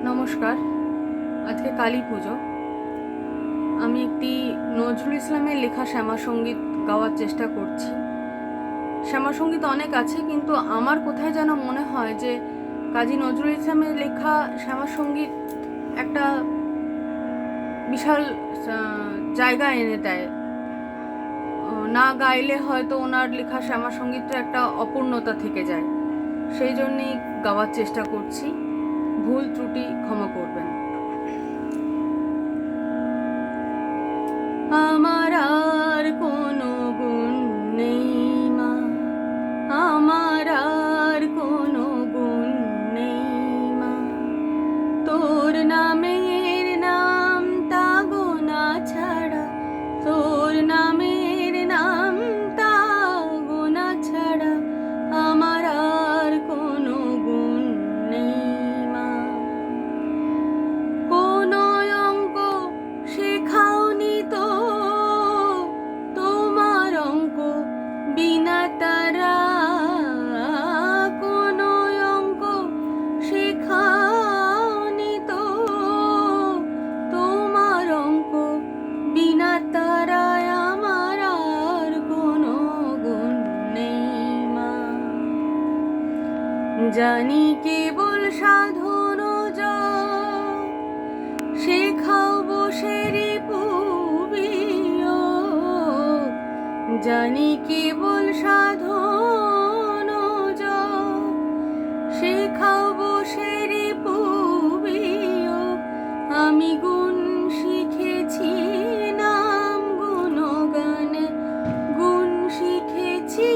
নমস্কার। আজকে কালী পুজো। আমি একটি নজরুল ইসলামের লেখা শ্যামাসঙ্গীত গাওয়ার চেষ্টা করছি। শ্যামাসঙ্গীত অনেক আছে, কিন্তু আমার কোথায় যেন মনে হয় যে কাজী নজরুল ইসলামের লেখা শ্যামাসঙ্গীত একটা বিশাল জায়গা এনে দেয়। না গাইলে হয়তো ওনার লেখা শ্যামাসঙ্গীতটা একটা অপূর্ণতা থেকে যায়। সেই জন্যেই গাওয়ার চেষ্টা করছি। ভুল ত্রুটি ক্ষমা করবেন। আমার আর কোনো গুণ নেই মা, আমার আর কোনো গুণ নেই মা, তোর নামের নামটা গোনা ছাড়া, তোর নামের নামটা গোনা ছাড়া আমার আর কোনো গুণ নেই মা। কোনো অঙ্ক শেখাওনি তো, তোমার অঙ্ক বিনা তারা, কোনো অঙ্ক শেখাওনি তো, তোমার অঙ্ক বিনা তারায় আমার আর কোনো গুণ নেই মা। জানি কেবল সাধন জপ, শেখাও বসে রিপুবিও, জানি কেবল সাধন জপ, শেখাও বসে রিপুবিও, আমি গুণ শিখেছি নাম গুণগান, গুণ শিখেছি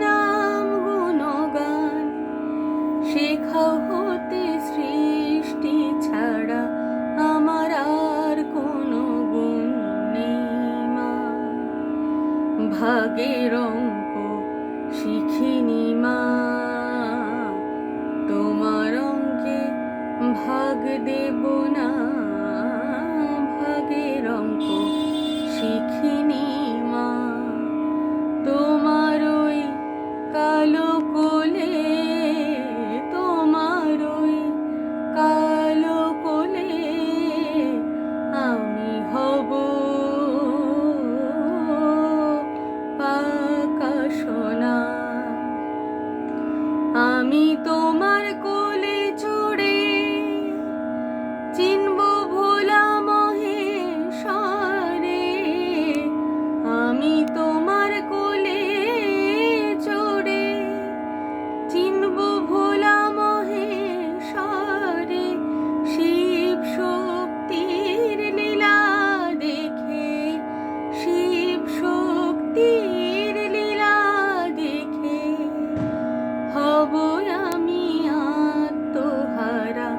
নাম গুণগান, শেখাও হতে সৃষ্টি ছাড়া আমার আর কোনো গুণ নেই মা। ভাগের অঙ্ক শিখিনি মা, তোমার অঙ্কে ভাগ দেব না, ভাগের অঙ্ক শিখিনি মা। তোমার ওই কালো কোলে, তোমার ওই কালো কোলে আমি হব পাকা সোনা। আমি তোমার কোলে চড়ে চিনব ভোলা মহেশ্বরে, আমি তোমার কোলে চড়ে চিনব ভোলা মহেশ্বরে, শিব শক্তির লীলা দেখে, শিব শক্তির লীলা দেখে হব আমি আত্মহারা,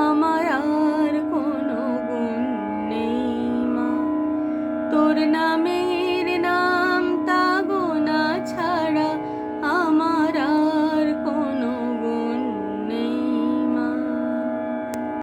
আমার আর কোনো গুণ নেই মা। তোর নামে